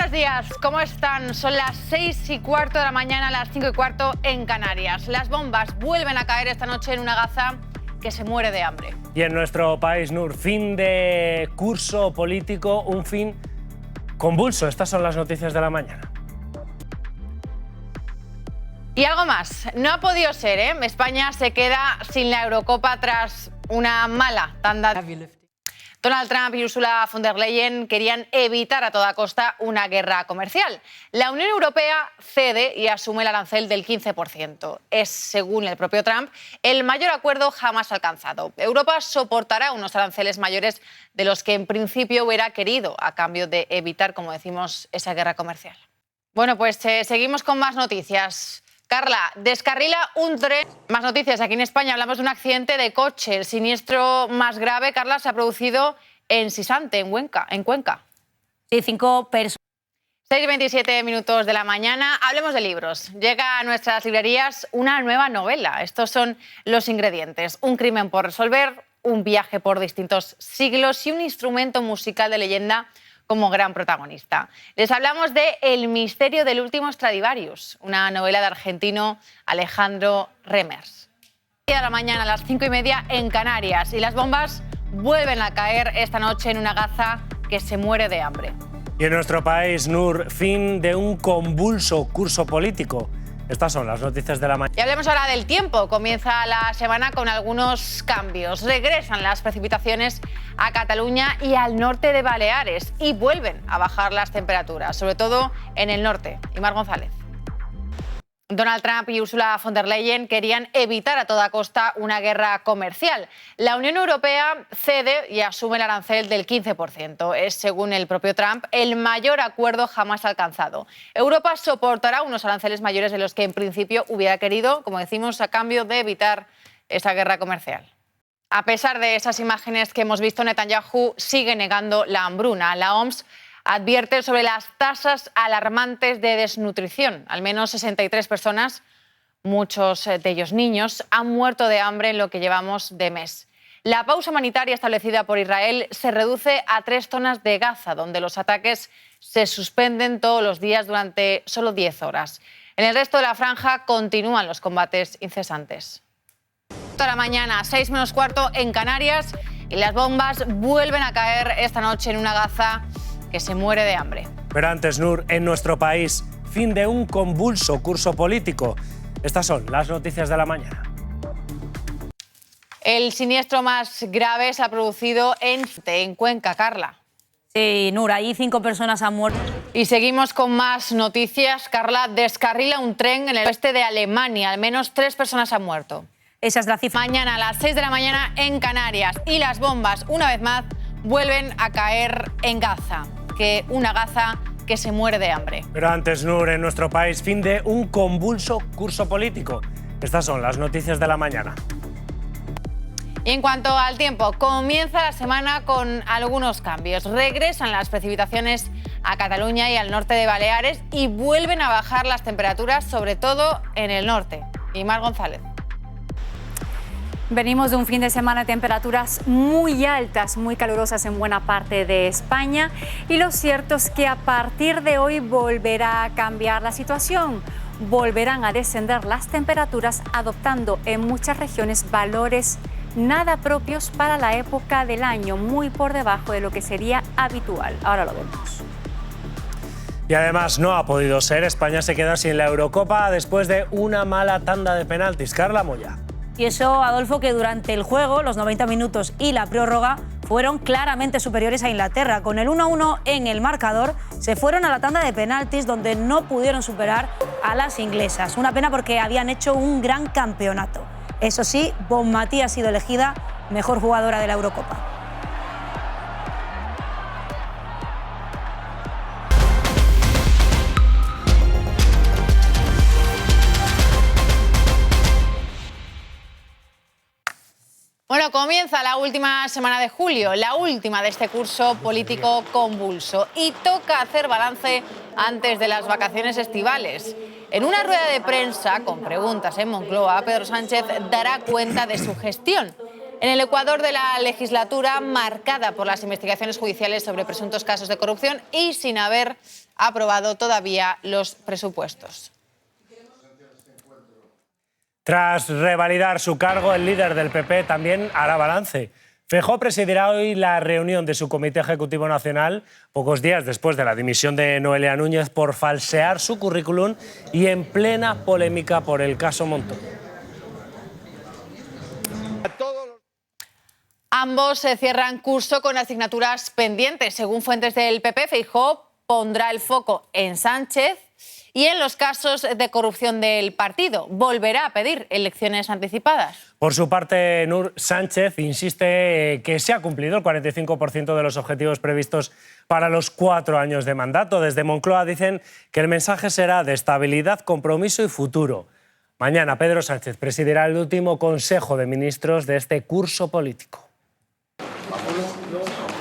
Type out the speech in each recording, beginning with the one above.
Buenos días, ¿cómo están? Son las 6:15 de la mañana, las 5:15 en Canarias. Las bombas vuelven a caer esta noche en una Gaza que se muere de hambre. Y en nuestro país, Nur, fin de curso político, un fin convulso. Estas son las noticias de la mañana. Y algo más, no ha podido ser, ¿eh? España se queda sin la Eurocopa tras una mala tanda. Donald Trump y Ursula von der Leyen querían evitar a toda costa una guerra comercial. La Unión Europea cede y asume el arancel del 15%. Es, según el propio Trump, el mayor acuerdo jamás alcanzado. Europa soportará unos aranceles mayores de los que en principio hubiera querido a cambio de evitar, como decimos, esa guerra comercial. Bueno, pues seguimos con más noticias. Carla, descarrila un tren. Más noticias. Aquí en España hablamos de un accidente de coche. El siniestro más grave, Carla, se ha producido en Sisante, en Cuenca. Sí, 5 personas. 6:27 minutos de la mañana. Hablemos de libros. Llega a nuestras librerías una nueva novela. Estos son los ingredientes. Un crimen por resolver, un viaje por distintos siglos y un instrumento musical de leyenda como gran protagonista. Les hablamos de El misterio del último Stradivarius, una novela de argentino Alejandro Remers. A la mañana a las 5:30 en Canarias y las bombas vuelven a caer esta noche en una Gaza que se muere de hambre. Y en nuestro país, Nur, fin de un convulso curso político. Estas son las noticias de la mañana. Y hablemos ahora del tiempo. Comienza la semana con algunos cambios. Regresan las precipitaciones a Cataluña y al norte de Baleares y vuelven a bajar las temperaturas, sobre todo en el norte. Imar González. Donald Trump y Ursula von der Leyen querían evitar a toda costa una guerra comercial. La Unión Europea cede y asume el arancel del 15%. Es, según el propio Trump, el mayor acuerdo jamás alcanzado. Europa soportará unos aranceles mayores de los que en principio hubiera querido, como decimos, a cambio de evitar esa guerra comercial. A pesar de esas imágenes que hemos visto, Netanyahu sigue negando la hambruna. La OMS advierte sobre las tasas alarmantes de desnutrición. Al menos 63 personas, muchos de ellos niños, han muerto de hambre en lo que llevamos de mes. La pausa humanitaria establecida por Israel se reduce a 3 zonas de Gaza, donde los ataques se suspenden todos los días durante solo 10 horas. En el resto de la franja continúan los combates incesantes. Toda la mañana, 6:15 en Canarias, y las bombas vuelven a caer esta noche en una Gaza que se muere de hambre. Pero antes, Nur, en nuestro país, fin de un convulso curso político. Estas son las noticias de la mañana. El siniestro más grave se ha producido en Cuenca, Carla. Sí, Nur, ahí 5 personas han muerto. Y seguimos con más noticias. Carla, descarrila un tren en el oeste de Alemania. Al menos 3 personas han muerto. Esa es la cifra. Mañana a las 6 de la mañana en Canarias. Y las bombas, una vez más, vuelven a caer en Gaza. Una Gaza que se muere de hambre. Pero antes, Nur, en nuestro país, fin de un convulso curso político. Estas son las noticias de la mañana. Y en cuanto al tiempo, comienza la semana con algunos cambios. Regresan las precipitaciones a Cataluña y al norte de Baleares y vuelven a bajar las temperaturas, sobre todo en el norte. Imar González. Venimos de un fin de semana de temperaturas muy altas, muy calurosas en buena parte de España, y lo cierto es que a partir de hoy volverá a cambiar la situación. Volverán a descender las temperaturas, adoptando en muchas regiones valores nada propios para la época del año, muy por debajo de lo que sería habitual. Ahora lo vemos. Y además no ha podido ser. España se queda sin la Eurocopa después de una mala tanda de penaltis. Carla Moya. Y eso, Adolfo, que durante el juego, los 90 minutos y la prórroga fueron claramente superiores a Inglaterra. Con el 1-1 en el marcador, se fueron a la tanda de penaltis, donde no pudieron superar a las inglesas. Una pena porque habían hecho un gran campeonato. Eso sí, Bonmatí ha sido elegida mejor jugadora de la Eurocopa. Bueno, comienza la última semana de julio, la última de este curso político convulso. Y toca hacer balance antes de las vacaciones estivales. En una rueda de prensa con preguntas en Moncloa, Pedro Sánchez dará cuenta de su gestión en el Ecuador de la legislatura marcada por las investigaciones judiciales sobre presuntos casos de corrupción y sin haber aprobado todavía los presupuestos. Tras revalidar su cargo, el líder del PP también hará balance. Feijóo presidirá hoy la reunión de su Comité Ejecutivo Nacional, pocos días después de la dimisión de Noelia Núñez por falsear su currículum y en plena polémica por el caso Montoro. Ambos se cierran curso con asignaturas pendientes. Según fuentes del PP, Feijóo pondrá el foco en Sánchez y en los casos de corrupción del partido. Volverá a pedir elecciones anticipadas. Por su parte, Nur Sánchez insiste que se ha cumplido el 45% de los objetivos previstos para los 4 años de mandato. Desde Moncloa dicen que el mensaje será de estabilidad, compromiso y futuro. Mañana Pedro Sánchez presidirá el último Consejo de Ministros de este curso político.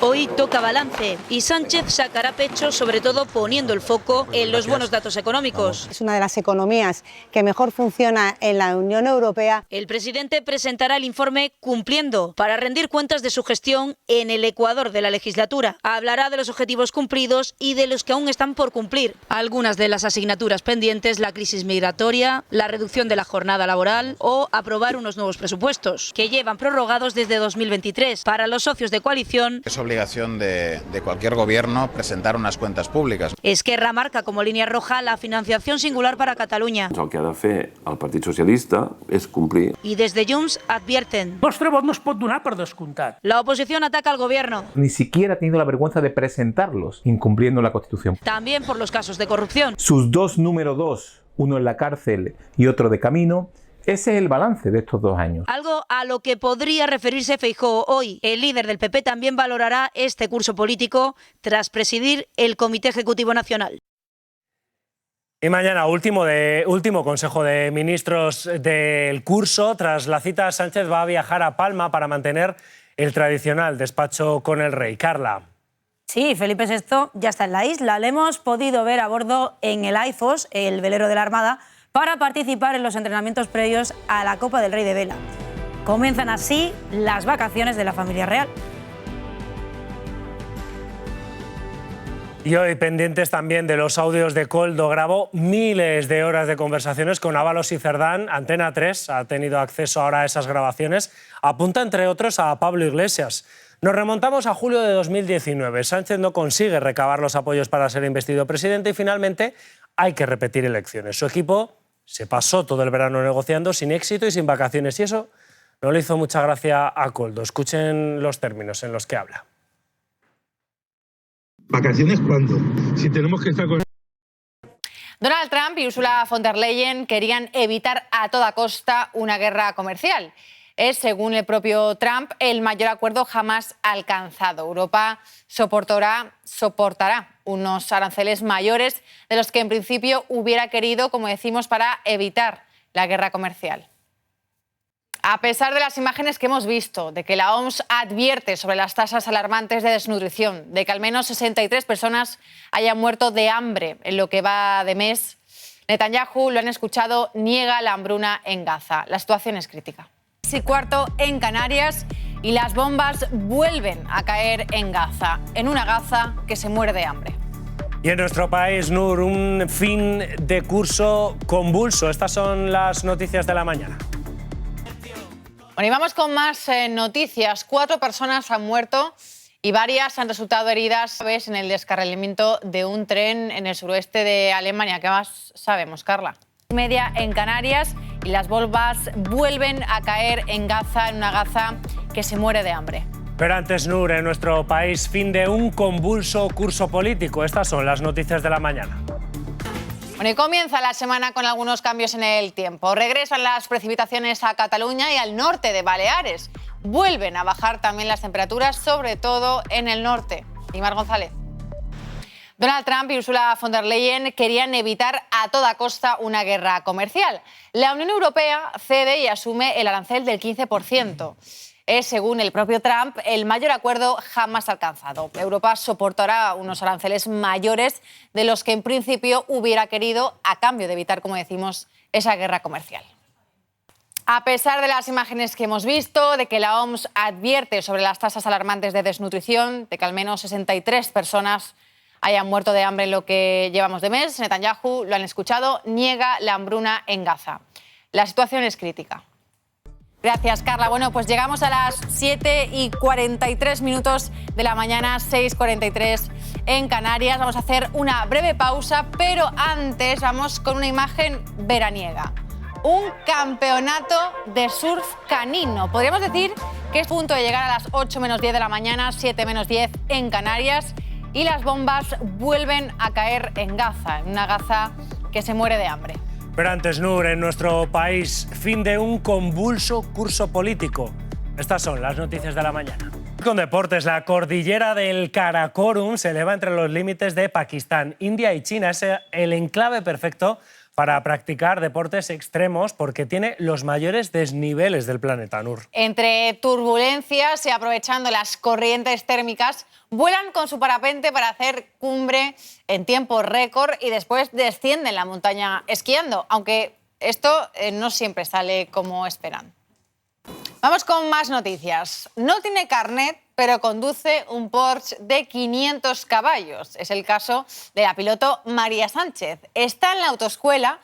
Hoy toca balance y Sánchez sacará pecho, sobre todo poniendo el foco en los buenos datos económicos. Es una de las economías que mejor funciona en la Unión Europea. El presidente presentará el informe Cumpliendo para rendir cuentas de su gestión en el ecuador de la legislatura. Hablará de los objetivos cumplidos y de los que aún están por cumplir. Algunas de las asignaturas pendientes, la crisis migratoria, la reducción de la jornada laboral o aprobar unos nuevos presupuestos, que llevan prorrogados desde 2023. Para los socios de coalición, es obligación de cualquier gobierno presentar unas cuentas públicas. Esquerra marca como línea roja la financiación singular para Catalunya. El que ha de fer el Partit Socialista és complir. Y desde Junts advierten. Vostre vot no es pot donar per descomptat. La oposición ataca al gobierno. Ni siquiera ha tenido la vergüenza de presentarlos, incumpliendo la Constitución. También por los casos de corrupción. Sus dos número 2, uno en la cárcel y otro de camino. Ese es el balance de estos 2 años. Algo a lo que podría referirse Feijóo hoy. El líder del PP también valorará este curso político tras presidir el Comité Ejecutivo Nacional. Y mañana, último Consejo de Ministros del curso. Tras la cita, Sánchez va a viajar a Palma para mantener el tradicional despacho con el rey. Carla. Sí, Felipe VI ya está en la isla. Le hemos podido ver a bordo en el AIFOS, el velero de la Armada, para participar en los entrenamientos previos a la Copa del Rey de Vela. Comienzan así las vacaciones de la familia real. Y hoy pendientes también de los audios de Koldo. Grabó miles de horas de conversaciones con Ábalos y Cerdán. Antena 3 ha tenido acceso ahora a esas grabaciones. Apunta, entre otros, a Pablo Iglesias. Nos remontamos a julio de 2019. Sánchez no consigue recabar los apoyos para ser investido presidente y finalmente hay que repetir elecciones. Su equipo se pasó todo el verano negociando sin éxito y sin vacaciones y eso no le hizo mucha gracia a Koldo. Escuchen los términos en los que habla. ¿Vacaciones cuándo? Si tenemos que estar con... Donald Trump y Ursula von der Leyen querían evitar a toda costa una guerra comercial. Es, según el propio Trump, el mayor acuerdo jamás alcanzado. Europa soportará unos aranceles mayores de los que en principio hubiera querido, como decimos, para evitar la guerra comercial. A pesar de las imágenes que hemos visto, de que la OMS advierte sobre las tasas alarmantes de desnutrición, de que al menos 63 personas hayan muerto de hambre en lo que va de mes, Netanyahu, lo han escuchado, niega la hambruna en Gaza. La situación es crítica. 6:15 en Canarias y las bombas vuelven a caer en Gaza, en una Gaza que se muere de hambre. Y en nuestro país, Nur, un fin de curso convulso. Estas son las noticias de la mañana. Bueno, y vamos con más noticias. 4 personas han muerto y varias han resultado heridas en el descarrilamiento de un tren en el suroeste de Alemania. ¿Qué más sabemos, Carla? Media en Canarias y las bombas vuelven a caer en Gaza, en una Gaza que se muere de hambre. Pero antes, Nur, en nuestro país, fin de un convulso curso político. Estas son las noticias de la mañana. Bueno, y comienza la semana con algunos cambios en el tiempo. Regresan las precipitaciones a Cataluña y al norte de Baleares. Vuelven a bajar también las temperaturas, sobre todo en el norte. Imar González. Donald Trump y Ursula von der Leyen querían evitar a toda costa una guerra comercial. La Unión Europea cede y asume el arancel del 15%. Es, según el propio Trump, el mayor acuerdo jamás alcanzado. Europa soportará unos aranceles mayores de los que en principio hubiera querido a cambio de evitar, como decimos, esa guerra comercial. A pesar de las imágenes que hemos visto, de que la OMS advierte sobre las tasas alarmantes de desnutrición, de que al menos 63 personas hayan muerto de hambre en lo que llevamos de mes. Netanyahu, lo han escuchado, niega la hambruna en Gaza. La situación es crítica. Gracias, Carla. Bueno, pues llegamos a las 7:43 de la mañana, 6:43 en Canarias. Vamos a hacer una breve pausa, pero antes vamos con una imagen veraniega. Un campeonato de surf canino. Podríamos decir que es a punto de llegar a las 8 menos 10 de la mañana, 7 menos 10 en Canarias, y las bombas vuelven a caer en Gaza, en una Gaza que se muere de hambre. Pero antes, Nur, en nuestro país, fin de un convulso curso político. Estas son las noticias de la mañana. Con deportes, la cordillera del Karakorum se eleva entre los límites de Pakistán, India y China. Es el enclave perfecto para practicar deportes extremos porque tiene los mayores desniveles del planeta, Nur. Entre turbulencias y aprovechando las corrientes térmicas, vuelan con su parapente para hacer cumbre en tiempo récord y después descienden la montaña esquiando, aunque esto no siempre sale como esperan. Vamos con más noticias. No tiene carnet, pero conduce un Porsche de 500 caballos. Es el caso de la piloto María Sánchez. Está en la autoescuela,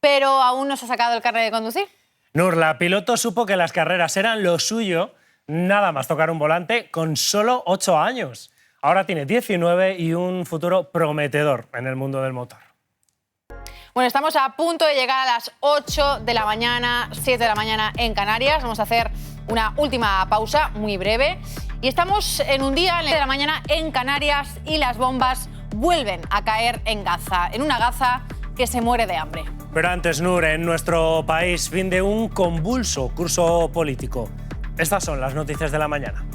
pero aún no se ha sacado el carnet de conducir. Nur, la piloto supo que las carreras eran lo suyo, nada más tocar un volante, con solo 8 años. Ahora tiene 19 y un futuro prometedor en el mundo del motor. Bueno, estamos a punto de llegar a las 8 de la mañana, 7 de la mañana en Canarias. Vamos a hacer una última pausa muy breve. Y estamos en un día de la mañana en Canarias y las bombas vuelven a caer en Gaza, en una Gaza que se muere de hambre. Pero antes, Nur, en nuestro país, fin de un convulso curso político. Estas son las noticias de la mañana.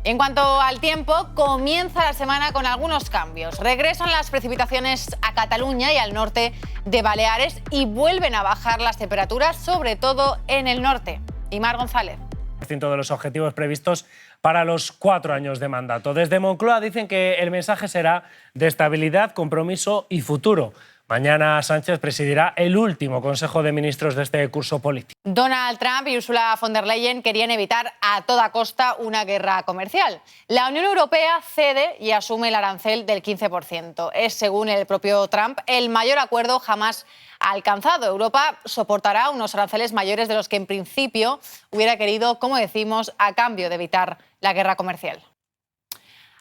En cuanto al tiempo, comienza la semana con algunos cambios. Regresan las precipitaciones a Cataluña y al norte de Baleares y vuelven a bajar las temperaturas, sobre todo en el norte. Imar González. De los objetivos previstos para los 4 años de mandato. Desde Moncloa dicen que el mensaje será de estabilidad, compromiso y futuro. Mañana Sánchez presidirá el último Consejo de Ministros de este curso político. Donald Trump y Ursula von der Leyen querían evitar a toda costa una guerra comercial. La Unión Europea cede y asume el arancel del 15%. Es, según el propio Trump, el mayor acuerdo jamás alcanzado. Europa soportará unos aranceles mayores de los que en principio hubiera querido, como decimos, a cambio de evitar la guerra comercial.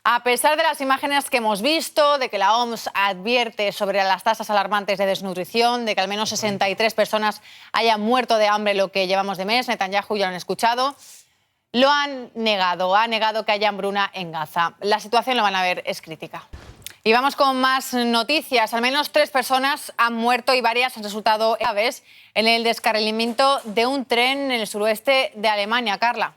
A pesar de las imágenes que hemos visto, de que la OMS advierte sobre las tasas alarmantes de desnutrición, de que al menos 63 personas hayan muerto de hambre lo que llevamos de mes, Netanyahu ya lo han escuchado, lo han negado, ha negado que haya hambruna en Gaza. La situación, lo van a ver, es crítica. Y vamos con más noticias. Al menos 3 personas han muerto y varias han resultado graves en el descarrilamiento de un tren en el suroeste de Alemania. Carla.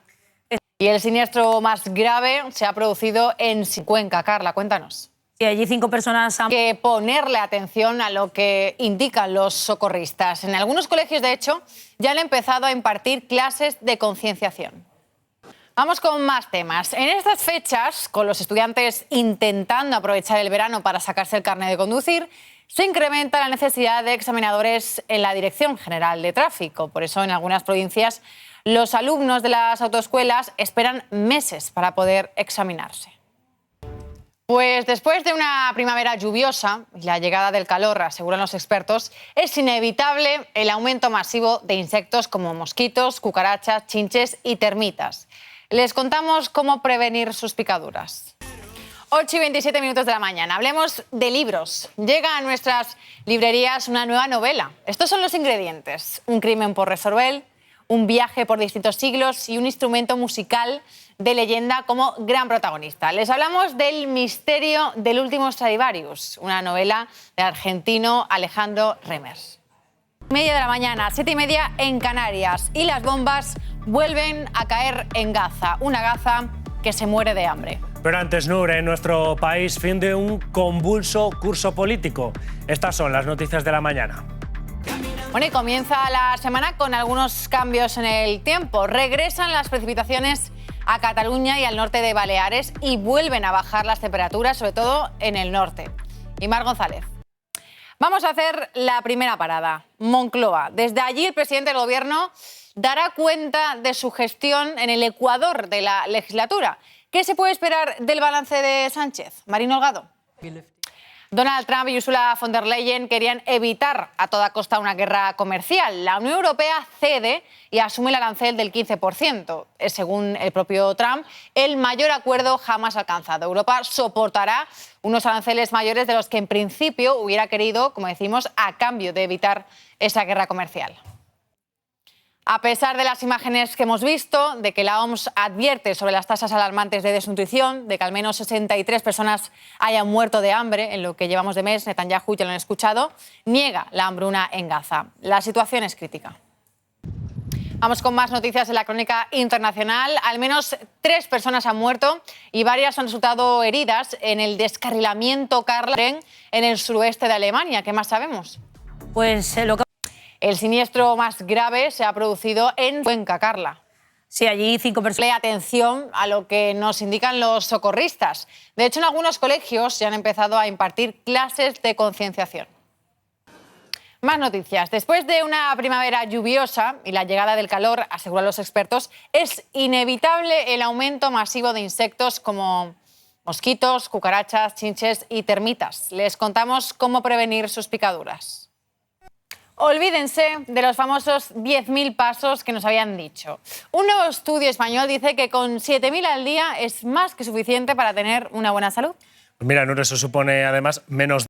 Y el siniestro más grave se ha producido en Cuenca. Carla, cuéntanos. Y allí 5 personas han... Que ponerle atención a lo que indican los socorristas. En algunos colegios, de hecho, ya han empezado a impartir clases de concienciación. Vamos con más temas. En estas fechas, con los estudiantes intentando aprovechar el verano para sacarse el carnet de conducir, se incrementa la necesidad de examinadores en la Dirección General de Tráfico. Por eso, en algunas provincias, los alumnos de las autoescuelas esperan meses para poder examinarse. Pues después de una primavera lluviosa y la llegada del calor, aseguran los expertos, es inevitable el aumento masivo de insectos como mosquitos, cucarachas, chinches y termitas. Les contamos cómo prevenir sus picaduras. 8:27 de la mañana. Hablemos de libros. Llega a nuestras librerías una nueva novela. Estos son los ingredientes: un crimen por resolver, un viaje por distintos siglos y un instrumento musical de leyenda como gran protagonista. Les hablamos del misterio del último Stradivarius, una novela del argentino Alejandro Remers. 9:30 de la mañana, 7:30 en Canarias, y las bombas vuelven a caer en Gaza, una Gaza que se muere de hambre. Pero antes, Nur, en nuestro país, fin de un convulso curso político. Estas son las noticias de la mañana. Bueno, y comienza la semana con algunos cambios en el tiempo. Regresan las precipitaciones a Cataluña y al norte de Baleares y vuelven a bajar las temperaturas, sobre todo en el norte. Imar González. Vamos a hacer la primera parada, Moncloa. Desde allí el presidente del Gobierno dará cuenta de su gestión en el ecuador de la legislatura. ¿Qué se puede esperar del balance de Sánchez? Marino Holgado. Donald Trump y Ursula von der Leyen querían evitar a toda costa una guerra comercial. La Unión Europea cede y asume el arancel del 15%. Es, según el propio Trump, el mayor acuerdo jamás alcanzado. Europa soportará unos aranceles mayores de los que en principio hubiera querido, como decimos, a cambio de evitar esa guerra comercial. A pesar de las imágenes que hemos visto, de que la OMS advierte sobre las tasas alarmantes de desnutrición, de que al menos 63 personas hayan muerto de hambre en lo que llevamos de mes, Netanyahu, ya lo han escuchado, niega la hambruna en Gaza. La situación es crítica. Vamos con más noticias de la crónica internacional. Al menos 3 personas han muerto y varias han resultado heridas en el descarrilamiento en el suroeste de Alemania. ¿Qué más sabemos? Pues lo que... El siniestro más grave se ha producido en Cuenca, Carla. Sí, allí 5 personas. Preste atención a lo que nos indican los socorristas. De hecho, en algunos colegios se han empezado a impartir clases de concienciación. Más noticias. Después de una primavera lluviosa y la llegada del calor, aseguran los expertos, es inevitable el aumento masivo de insectos como mosquitos, cucarachas, chinches y termitas. Les contamos cómo prevenir sus picaduras. Olvídense de los famosos 10.000 pasos que nos habían dicho. Un nuevo estudio español dice que con 7.000 al día es más que suficiente para tener una buena salud. Mira, Nur, eso supone además menos